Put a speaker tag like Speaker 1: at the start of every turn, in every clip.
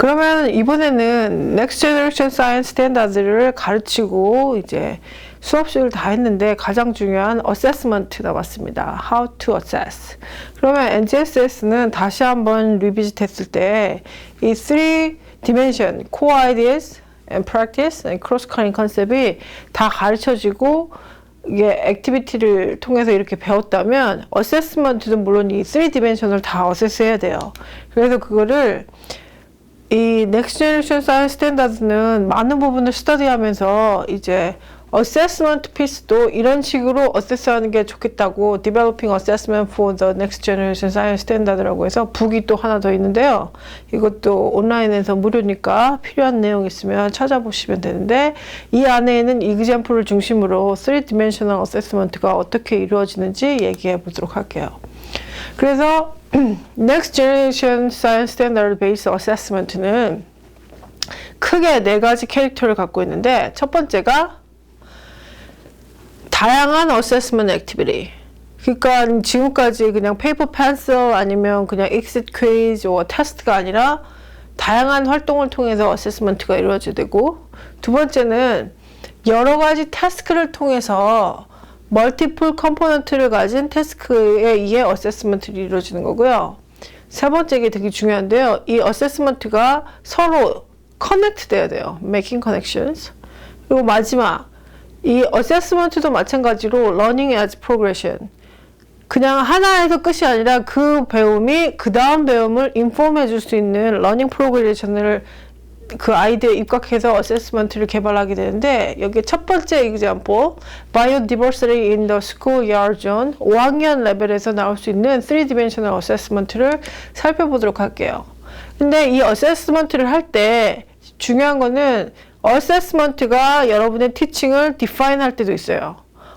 Speaker 1: 그러면 이번에는 Next Generation Science Standards를 가르치고 이제 수업식을 다 했는데 가장 중요한 Assessment 남았습니다. How to Assess. 그러면 NGSS는 다시 한번 리비짓 했을 때 이 3dimension, Core Ideas and Practice and Cross-Cutting 컨셉이 다 가르쳐지고 이게 액티비티를 통해서 이렇게 배웠다면 어세스먼트도 물론 이 3디멘션을 다 어세스해야 돼요. 그래서 그거를 이 Next Generation Science Standards는 많은 부분을 스터디하면서 이제 어세스먼트 피스도 이런 식으로 어세스하는 게 좋겠다고 Developing Assessment for the Next Generation Science Standard라고 해서 북이 또 하나 더 있는데요. 이것도 온라인에서 무료니까 필요한 내용 있으면 찾아보시면 되는데 이 안에는 example을 중심으로 3dimensional assessment가 어떻게 이루어지는지 얘기해 보도록 할게요. 그래서 Next Generation Science Standard Based Assessment는 크게 4가지 캐릭터를 갖고 있는데 첫 번째가 다양한 어세스먼트 액티비티. 그러니까 지금까지 그냥 페이퍼 펜슬 아니면 그냥 exit quiz or 테스트가 아니라 다양한 활동을 통해서 어세스먼트가 이루어져야 되고, 두 번째는 여러 가지 태스크를 통해서 멀티플 컴포넌트를 가진 태스크에 의해 어세스먼트가 이루어지는 거고요. 세 번째 게 되게 중요한데요. 이 어세스먼트가 서로 커넥트 돼야 돼요. Making connections. 그리고 마지막 이 어세스먼트도 마찬가지로 learning as progression. 그냥 하나에서 끝이 아니라 그 배움이 그 다음 배움을 인폼해 줄 수 있는 learning progression을 그 아이디어에 입각해서 어세스먼트를 개발하게 되는데, 여기 첫 번째 example, biodiversity in the schoolyard zone, 5학년 레벨에서 나올 수 있는 3dimensional assessment를 살펴보도록 할게요. 근데 이 어세스먼트를 할 때 중요한 거는 어세스먼트가 여러분의 티칭을 디파인 할 때도 있어요.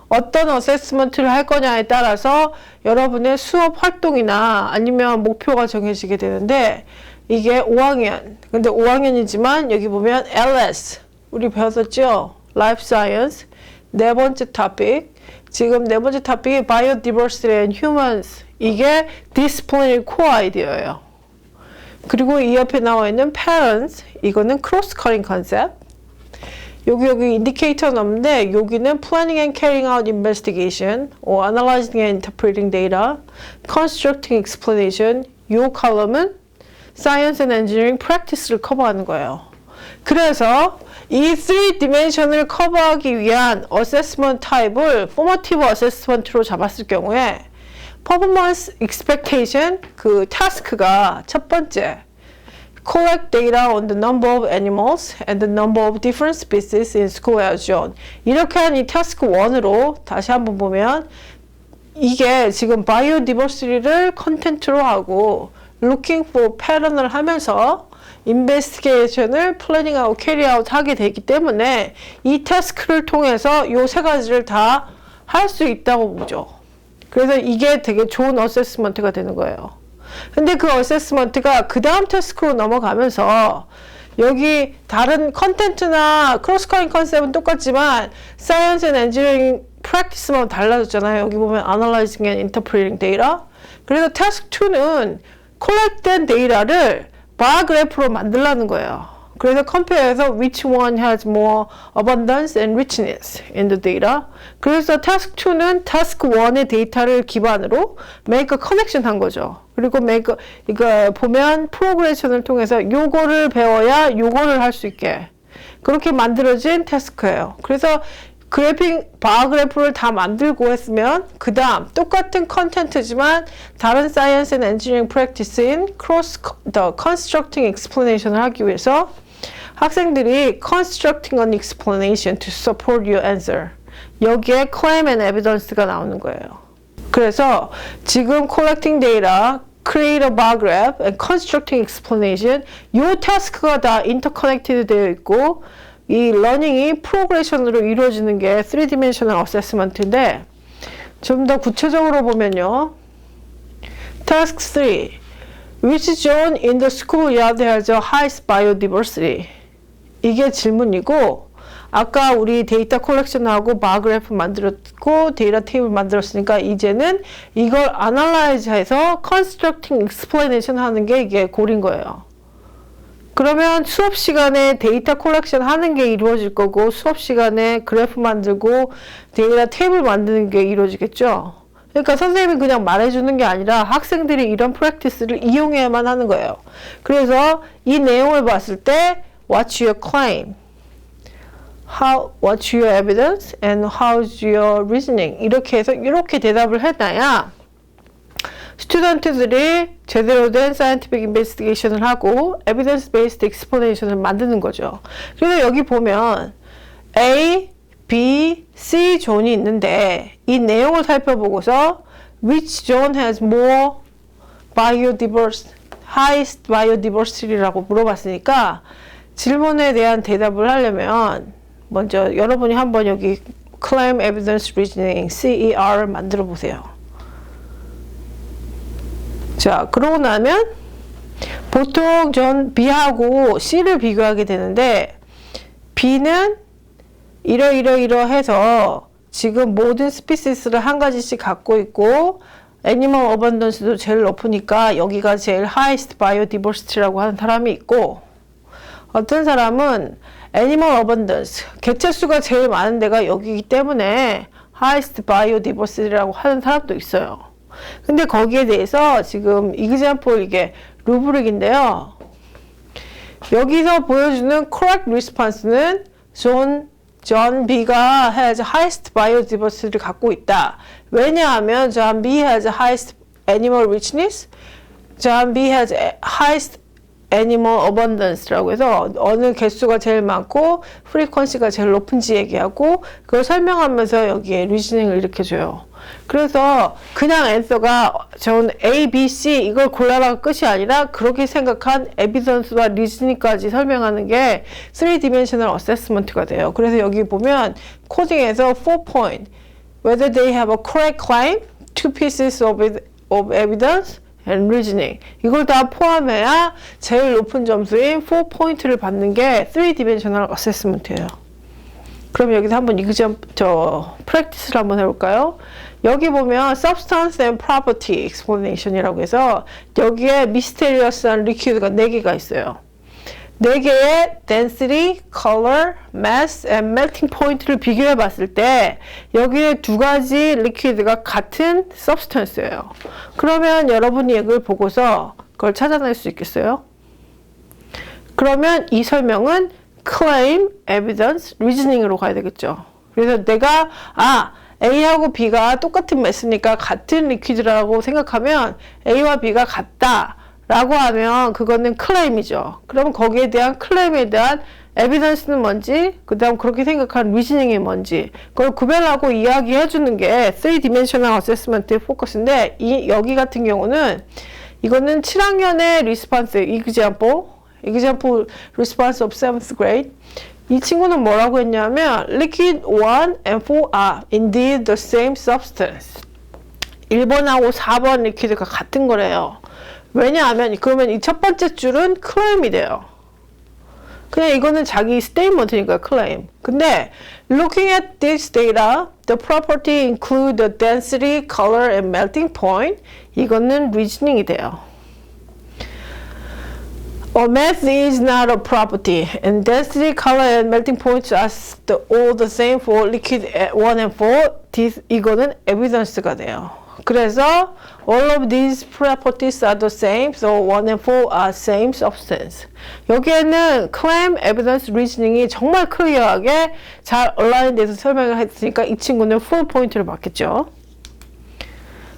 Speaker 1: 어떤 어세스먼트를 할 거냐에 따라서 여러분의 수업 활동이나 아니면 목표가 정해지게 되는데, 이게 5학년. 근데 5학년이지만 여기 보면 LS. 우리 배웠었죠? Life Science. 네 번째 토픽. 지금 네 번째 토픽이 Biodiversity and Humans. 이게 Disciplinary Core Idea예요. 그리고 이 옆에 나와 있는 Parents. 이거는 Cross-Cutting Concept. 여기 인디케이터는 없는데 여기는 Planning and Carrying Out Investigation or Analyzing and Interpreting Data, Constructing Explanation. 이 컬럼은 Science and Engineering Practice를 커버하는 거예요. 그래서 이 3dimension을 커버하기 위한 어세스먼트 타입을 Formative Assessment로 잡았을 경우에 Performance Expectation, 그 타스크가 첫 번째 Collect data on the number of animals and the number of different species in schoolyard zone. 이렇게 한 이 타스크 1으로 다시 한번 보면 이게 지금 바이오디버시티를 컨텐트로 하고 looking for pattern을 하면서 investigation을 플래닝하고 캐리아웃 하게 되기 때문에 이 태스크를 통해서 이 세 가지를 다 할 수 있다고 보죠. 그래서 이게 되게 좋은 어세스먼트가 되는 거예요. 근데 그 어세스먼트가 그 다음 태스크로 넘어가면서 여기 다른 컨텐츠나 크로스커링 컨셉은 똑같지만 사이언스 앤 엔지니어링 프랙티스만 달라졌잖아요. 여기 보면 Analyzing and Interpreting Data. 그래서 태스크 2는 콜렉트된 데이터를 바 그래프로 만들라는 거예요. 그래서 컴페어해서 which one has more abundance and richness in the data. 그래서 task 2는 task 1의 데이터를 기반으로 make a connection 한 거죠. 그리고 이거 보면 프로그레션을 통해서 요거를 배워야 요거를 할 수 있게 그렇게 만들어진 태스크예요. 그래서 바 그래프를 다 만들고 했으면 그 다음 똑같은 컨텐츠지만 다른 사이언스 앤 엔지니어링 프랙티스인 the constructing explanation을 하기 위해서 학생들이 constructing an explanation to support your answer. 여기에 claim and evidence가 나오는 거예요. 그래서 지금 collecting data, create a bar graph, and constructing explanation 요 타스크가 다 interconnected 되어 있고 이 러닝이 프로그레션으로 이루어지는 게 3dimensional assessment인데 좀 더 구체적으로 보면요. Task 3. Which zone in the schoolyard has the highest biodiversity? 이게 질문이고 아까 우리 데이터 컬렉션하고 바그래프 만들었고 데이터 테이블 만들었으니까 이제는 이걸 아날라이즈해서 constructing explanation 하는 게 이게 골인 거예요. 그러면 수업 시간에 데이터 컬렉션 하는 게 이루어질 거고 수업 시간에 그래프 만들고 데이터 테이블 만드는 게 이루어지겠죠. 그러니까 선생님이 그냥 말해주는 게 아니라 학생들이 이런 프랙티스를 이용해야만 하는 거예요. 그래서 이 내용을 봤을 때 What's your claim? What's your evidence? And how's your reasoning? 이렇게 해서 이렇게 대답을 해놔야 스튜던트들이 제대로 된 scientific investigation을 하고 evidence-based explanation을 만드는 거죠. 그래서 여기 보면 A, B, C 존이 있는데 이 내용을 살펴보고서 which zone has more highest biodiversity라고 물어봤으니까 질문에 대한 대답을 하려면 먼저 여러분이 한번 여기 claim, evidence, reasoning, CER을 만들어 보세요. 자, 그러고 나면 보통 전 B하고 C를 비교하게 되는데 B는 이러해서 지금 모든 스피시스를 한 가지씩 갖고 있고 애니멀 어반던스도 제일 높으니까 여기가 제일 highest biodiversity라고 하는 사람이 있고 어떤 사람은 애니멀 어반던스 개체수가 제일 많은 데가 여기이기 때문에 highest biodiversity라고 하는 사람도 있어요. 근데 거기에 대해서 지금 example 이게 루브릭인데요. 여기서 보여주는 correct response는 John B가 has highest biodiversity를 갖고 있다. 왜냐하면 John B has highest animal richness, John B has highest animal abundance라고 해서 어느 개수가 제일 많고 frequency가 제일 높은지 얘기하고 그걸 설명하면서 여기에 reasoning을 일으켜줘요. 그래서 그냥 앤서가 전 A, B, C 이걸 골라라가 끝이 아니라 그렇게 생각한 에비던스와 리즈닝까지 설명하는 게 3dimensional assessment가 돼요. 그래서 여기 보면 코딩에서 4point whether they have a correct claim, 2 pieces of evidence and reasoning 이걸 다 포함해야 제일 높은 점수인 4포인트를 받는 게 3dimensional assessment예요. 그럼 여기서 한번 프랙티스를 한번 해볼까요? 여기 보면 substance and property explanation이라고 해서 여기에 mysterious한 liquid가 4개가 있어요. 4개의 density, color, mass, and melting point를 비교해 봤을 때 여기에 2가지 liquid가 같은 substance예요. 그러면 여러분이 이걸 보고서 그걸 찾아낼 수 있겠어요? 그러면 이 설명은 claim, evidence, reasoning으로 가야 되겠죠. 그래서 내가 A하고 B가 똑같은 매스니까 같은 리퀴드라고 생각하면 A와 B가 같다 라고 하면 그거는 claim이죠. 그럼 거기에 대한 claim에 대한 evidence는 뭔지 그 다음 그렇게 생각한 reasoning이 뭔지 그걸 구별하고 이야기해 주는 게 3dimensional assessment의 포커스인데 여기 같은 경우는 이거는 7학년의 response example response of 7th grade 이 친구는 뭐라고 했냐면 liquid 1 and 4 are indeed the same substance 1번하고 4번 리퀴드가 같은 거래요. 왜냐하면 그러면 이 첫 번째 줄은 claim이 돼요. 그냥 이거는 자기 statement니까 claim. 근데 looking at this data, the property include the density, color, and melting point. 이거는 reasoning이 돼요. Mass is not a property, and density, color, and melting points are all the same for liquid 1 and 4. 이거는 evidence가 돼요. 그래서 all of these properties are the same, so 1 and 4 are same substance. 여기에는 claim, evidence, reasoning이 정말 클리어하게 잘 얼라인 돼서 설명을 했으니까 이 친구는 4포인트를 받겠죠.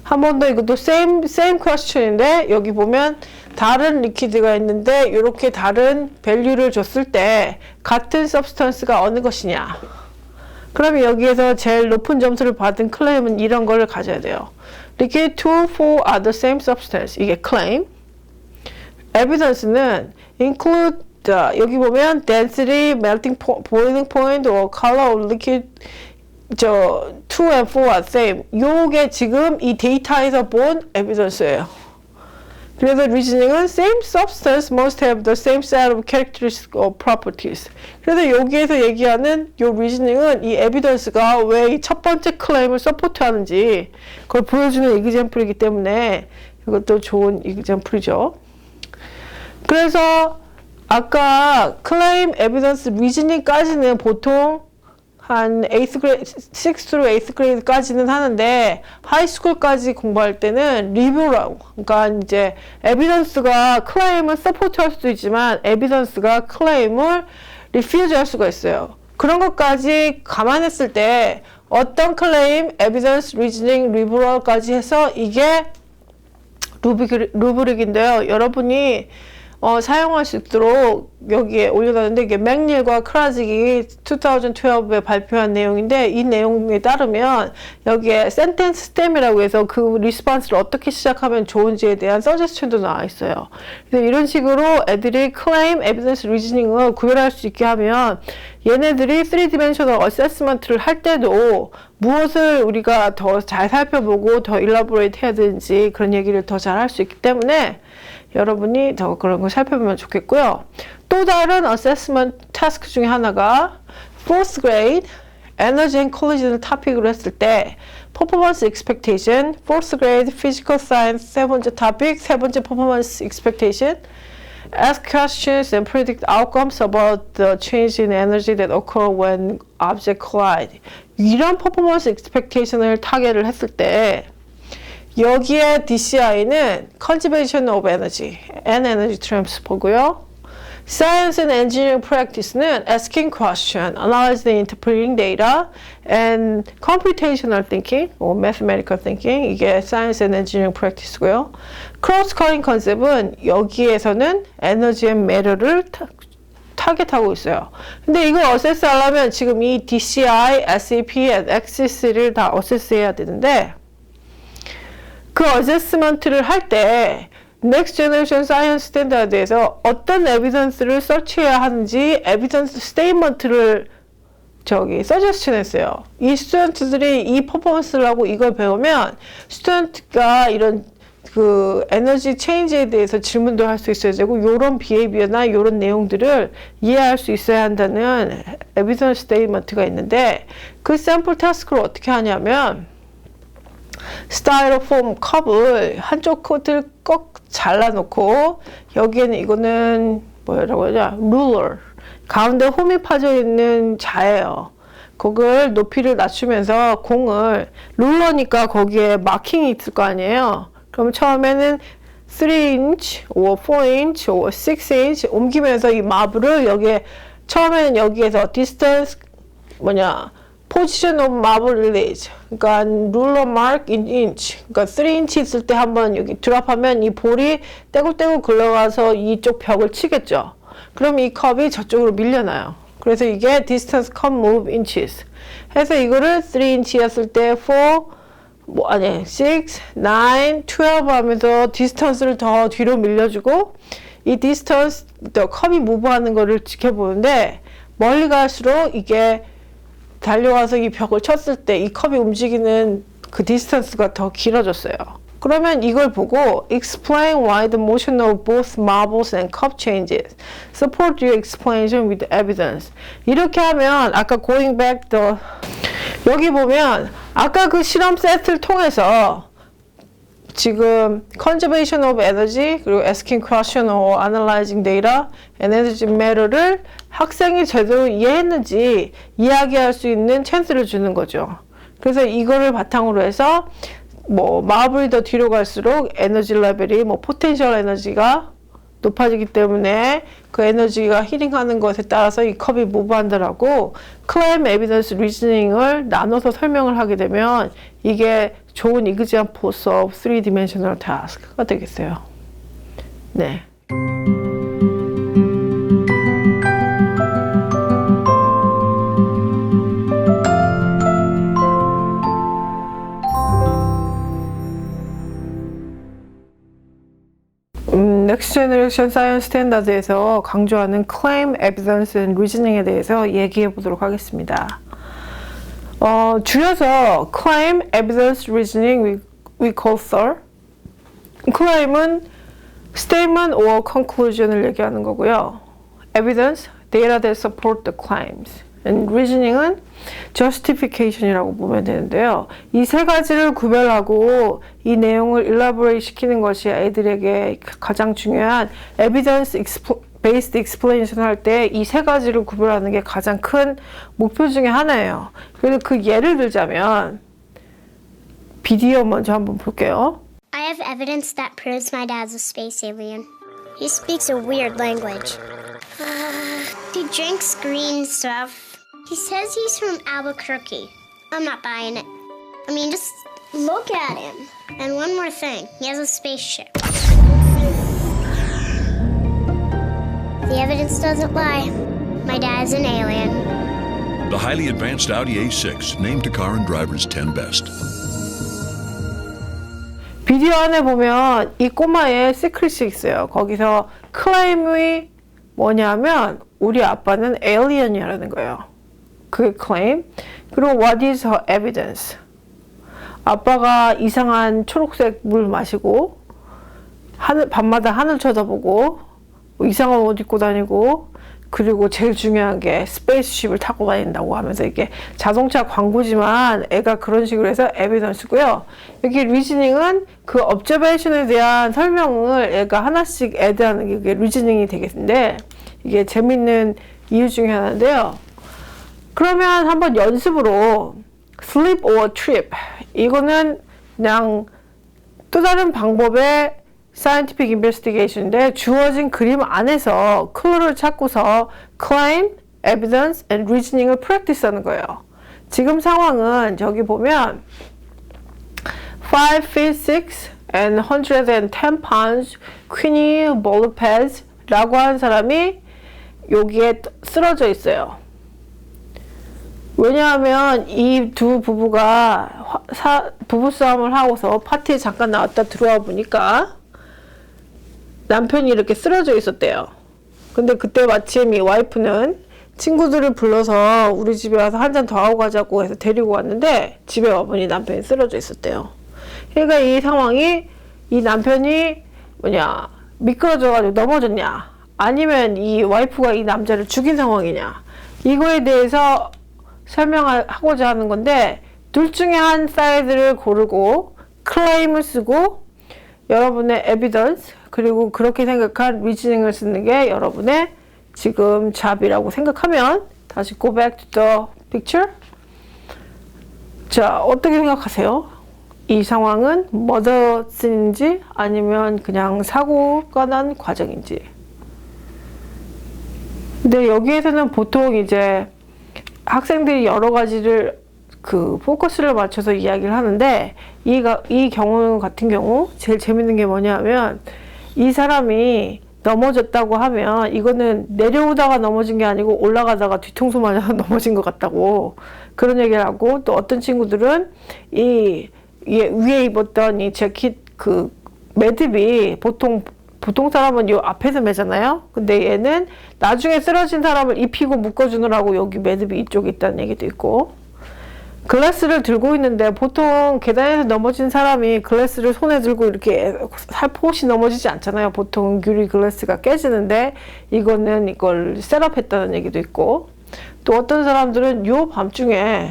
Speaker 1: 한 번 더 이것도 same question인데 여기 보면 다른 리퀴드가 있는데 이렇게 다른 밸류를 줬을 때 같은 substance가 어느 것이냐. 그러면 여기에서 제일 높은 점수를 받은 클레임은 이런 걸 가져야 돼요. Liquid 2, 4 are the same substance. 이게 claim. Evidence는 include 여기 보면 density, melting point, boiling point, or color of liquid 2 and 4 are same. 요게 지금 이 데이터에서 본 evidence예요. 그래서 reasoning은 same substance must have the same set of characteristics or properties. 그래서 여기에서 얘기하는 요 reasoning은 이 evidence가 왜 이 첫 번째 클레임을 서포트하는지 그걸 보여주는 example이기 때문에 이것도 좋은 example이죠. 그래서 아까 claim, evidence, reasoning까지는 보통 한 8th grade, 6th through 8th grade까지는 하는데 하이스쿨까지 공부할 때는 리뷰라고, 그러니까 이제 evidence가 claim을 support 할 수도 있지만 evidence가 claim을 refuse 할 수가 있어요. 그런 것까지 감안했을 때 어떤 claim, evidence, reasoning, review까지 해서 이게 루브릭인데요. 여러분이 사용할 수 있도록 여기에 올려놨는데 이게 맥닐과 크라직이 2012에 발표한 내용인데 이 내용에 따르면 여기에 센텐스 스템이라고 해서 그 리스폰스를 어떻게 시작하면 좋은지에 대한 서제스션도 나와 있어요. 그래서 이런 식으로 애들이 claim, evidence, reasoning을 구별할 수 있게 하면 얘네들이 3dimensional assessment를 할 때도 무엇을 우리가 더 잘 살펴보고 더 일러보레이트 해야 되는지 그런 얘기를 더 잘 할 수 있기 때문에 여러분이 더 그런 걸 살펴보면 좋겠고요. 또 다른 어세스먼트 타스크 중에 하나가 4th grade 에너지 앤 콜리전을 토픽으로 했을 때 퍼포먼스 expectation, 4th grade physical science 세 번째 토픽, 세 번째 퍼포먼스 expectation, ask questions and predict outcomes about the change in energy that occur when objects collide. 이런 퍼포먼스 expectation을 타겟을 했을 때 여기에 DCI는 Conservation of Energy and Energy Transfer고요. Science and Engineering Practice는 Asking Question, Analyzing and Interpreting Data, and Computational Thinking, or Mathematical Thinking, 이게 Science and Engineering Practice고요. Cross-Cutting Concept은 여기에서는 Energy and Matter를 타겟하고 있어요. 근데 이걸 어세스 하려면 지금 이 DCI, SAP, and XCC를 다 어세스 해야 되는데 그 어세스먼트를 할 때 넥스트 제너레이션 사이언스 스탠다드에서 어떤 에비던스를 서치해야 하는지 에비던스 스테이트먼트를 서제스션 했어요. 이 스튜던트들이 이 퍼포먼스를 하고 이걸 배우면 스튜던트가 이런 그 에너지 체인지에 대해서 질문도 할 수 있어야 되고 요런 비헤이비어나 요런 내용들을 이해할 수 있어야 한다는 에비던스 스테이트먼트가 있는데 그 샘플 타스크를 어떻게 하냐면 스타이로폼 컵을 한쪽 컷을 꼭 잘라놓고 여기에는 이거는 뭐라고 하냐 룰러 가운데 홈이 파져 있는 자예요. 그걸 높이를 낮추면서 공을 룰러니까 거기에 마킹이 있을 거 아니에요. 그럼 처음에는 3인치, or 4인치, or 6인치 옮기면서 이 마블을 여기에 처음에는 여기에서 distance position of marble release. 그러니까 ruler mark in inch. 그러니까 3인치 있을 때 한번 여기 드랍하면 이 볼이 떼굴떼굴 굴러가서 이쪽 벽을 치겠죠. 그럼 이 컵이 저쪽으로 밀려나요. 그래서 이게 distance cup move inches. 해서 이거를 3인치였을 때 4, 6, 9, 12 하면서 디스턴스를 더 뒤로 밀려주고 이 디스턴스, 컵이 무브하는 거를 지켜보는데 멀리 갈수록 이게 달려와서 이 벽을 쳤을 때 이 컵이 움직이는 그 디스턴스가 더 길어졌어요. 그러면 이걸 보고 explain why the motion of both marbles and cup changes. Support your explanation with evidence. 이렇게 하면 아까 going back the 여기 보면 아까 그 실험 세트를 통해서 지금 conservation of energy 그리고 asking question or analyzing data and energy matter를 학생이 제대로 이해했는지 이야기할 수 있는 찬스를 주는 거죠. 그래서 이거를 바탕으로 해서 마블이 더 뒤로 갈수록 에너지 레벨이 포텐셜 에너지가 높아지기 때문에 그 에너지가 힐링하는 것에 따라서 이 컵이 무브한다라고 claim, evidence, reasoning을 나눠서 설명을 하게 되면 이게 좋은 examples of three-dimensional task가 되겠어요. 네. 넥스트 제너레이션 사이언스 스탠다드에서 강조하는 claim, evidence, and reasoning에 대해서 얘기해 보도록 하겠습니다. 줄여서 claim, evidence, reasoning we call SIR. claim은 statement or conclusion을 얘기하는 거고요. evidence, data that support the claims. and reasoning은 justification이라고 보면 되는데요. 이 세 가지를 구별하고 이 내용을 elaborate 시키는 것이 애들에게 가장 중요한 evidence based explanation 할 때 이 세 가지를 구별하는 게 가장 큰 목표 중에 하나예요. 그래서 그 예를 들자면 비디오 먼저 한번 볼게요.
Speaker 2: I have evidence that proves my dad's a space alien. He speaks a weird language. He drinks green stuff. He says he's from Albuquerque. I'm not buying it. I mean, just look at him. And one more thing, he has a spaceship. The evidence doesn't lie. My dad's an alien.
Speaker 3: The highly advanced Audi A6, named to Car and Driver's 10 Best.
Speaker 1: 비디오 안에 보면 이 꼬마의 시크릿이 있어요. 거기서 클레임이 뭐냐면 우리 아빠는 에일리언이라는 거예요. 그게 클레임. 그리고 what is her evidence? 아빠가 이상한 초록색 물 마시고 밤마다 하늘 쳐다보고 이상한 옷 입고 다니고 그리고 제일 중요한 게 스페이스쉽을 타고 다닌다고 하면서 이게 자동차 광고지만 애가 그런 식으로 해서 에비던스고요. 여기 리즈닝은 그 observation에 대한 설명을 애가 하나씩 애드하는 게 그게 리즈닝이 되겠는데 이게 재밌는 이유 중에 하나인데요. 그러면 한번 연습으로 sleep or trip 이거는 그냥 또 다른 방법의 scientific investigation인데 주어진 그림 안에서 클루를 찾고서 claim, evidence, and reasoning을 practice 하는 거예요. 지금 상황은 저기 보면 5 feet 6 and 110 pounds Queenie Bolopez 라고 하는 사람이 여기에 쓰러져 있어요. 왜냐하면 이 두 부부가 부부싸움을 하고서 파티에 잠깐 나왔다 들어와 보니까 남편이 이렇게 쓰러져 있었대요. 근데 그때 마침 이 와이프는 친구들을 불러서 우리 집에 와서 한 잔 더 하고 가자고 해서 데리고 왔는데 집에 와보니 남편이 쓰러져 있었대요. 그러니까 이 상황이 이 남편이 미끄러져가지고 넘어졌냐 아니면 이 와이프가 이 남자를 죽인 상황이냐 이거에 대해서 설명하고자 하는 건데 둘 중에 한 사이드를 고르고 클레임을 쓰고 여러분의 에비던스 그리고 그렇게 생각한 리즈닝을 쓰는 게 여러분의 지금 잡이라고 생각하면 다시 go back to the picture. 자, 어떻게 생각하세요? 이 상황은 머더슨인지 아니면 그냥 사고가 난 과정인지. 근데 여기에서는 보통 이제 학생들이 여러 가지를 그 포커스를 맞춰서 이야기를 하는데 이 경우 같은 경우 제일 재밌는 게 뭐냐면 이 사람이 넘어졌다고 하면 이거는 내려오다가 넘어진 게 아니고 올라가다가 뒤통수 맞아서 넘어진 것 같다고 그런 얘기를 하고 또 어떤 친구들은 이 위에 입었던 이 재킷 그 매듭이 보통 사람은 요 앞에서 매잖아요. 근데 얘는 나중에 쓰러진 사람을 입히고 묶어주느라고 여기 매듭이 이쪽에 있다는 얘기도 있고 글래스를 들고 있는데 보통 계단에서 넘어진 사람이 글래스를 손에 들고 이렇게 살포시 넘어지지 않잖아요. 보통 유리 글래스가 깨지는데 이거는 이걸 셋업했다는 얘기도 있고 또 어떤 사람들은 요 밤중에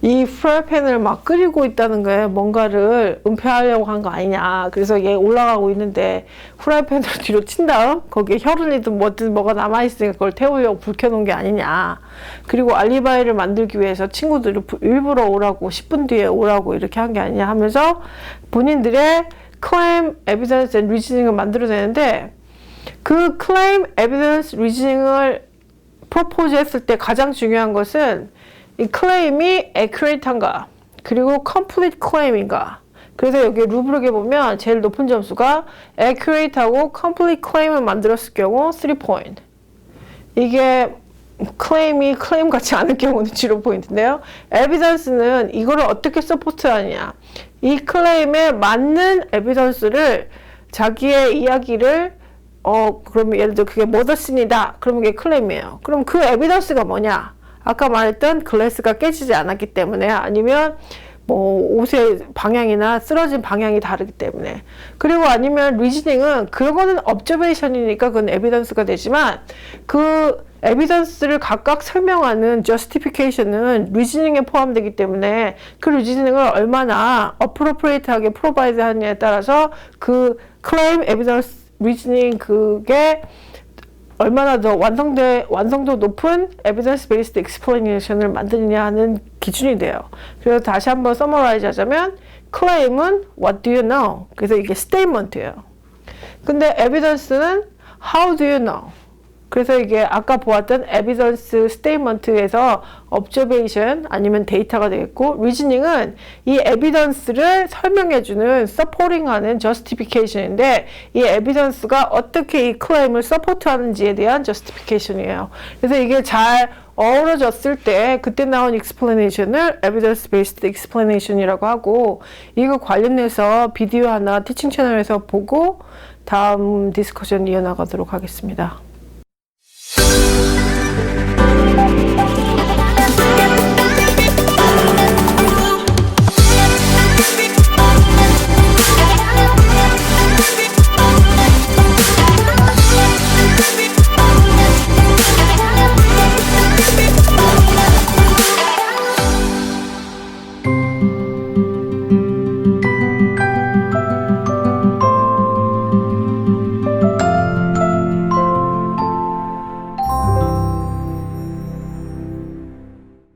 Speaker 1: 이 프라이팬을 막 끓이고 있다는 거에 뭔가를 은폐하려고 한 거 아니냐. 그래서 얘 올라가고 있는데 프라이팬을 뒤로 친 다음 거기에 혈흔이든 뭐든 뭐가 남아있으니까 그걸 태우려고 불 켜놓은 게 아니냐. 그리고 알리바이를 만들기 위해서 친구들을 일부러 오라고 10분 뒤에 오라고 이렇게 한 게 아니냐 하면서 본인들의 claim, evidence, and reasoning을 만들어내는데 그 claim, evidence, reasoning을 propose 했을 때 가장 중요한 것은 이 클레임이 accurate한가 그리고 complete claim인가. 그래서 여기 루브릭에 보면 제일 높은 점수가 accurate하고 complete claim을 만들었을 경우 3포인트. 이게 클레임이 클레임 같지 않을 경우는 0포인트인데요. evidence는 이거를 어떻게 서포트하느냐. 이 클레임에 맞는 evidence를 자기의 이야기를 그러면 예를 들어 그게 머더슨이다. 그러면 그게 클레임이에요. 그럼 그 evidence가 뭐냐? 아까 말했던 글래스가 깨지지 않았기 때문에 아니면 뭐 옷의 방향이나 쓰러진 방향이 다르기 때문에 그리고 아니면 리즈닝은 그거는 observation이니까 그건 evidence가 되지만 그 evidence를 각각 설명하는 justification은 리즈닝에 포함되기 때문에 그 리즈닝을 얼마나 appropriate하게 provide 하느냐에 따라서 그 claim, evidence, reasoning 그게 얼마나 더 완성도 높은 evidence based explanation을 만드느냐 하는 기준이 돼요. 그래서 다시 한번 summarize 하자면 claim은 what do you know? 그래서 이게 statement예요. 근데 evidence는 how do you know? 그래서 이게 아까 보았던 evidence statement에서 observation 아니면 데이터가 되겠고 reasoning은 이 evidence를 설명해주는 supporting하는 justification인데 이 evidence가 어떻게 이 claim을 support하는지에 대한 justification이에요. 그래서 이게 잘 어우러졌을 때 그때 나온 explanation을 evidence-based explanation이라고 하고 이거 관련해서 비디오 하나 티칭 채널에서 보고 다음 디스커션 이어나가도록 하겠습니다.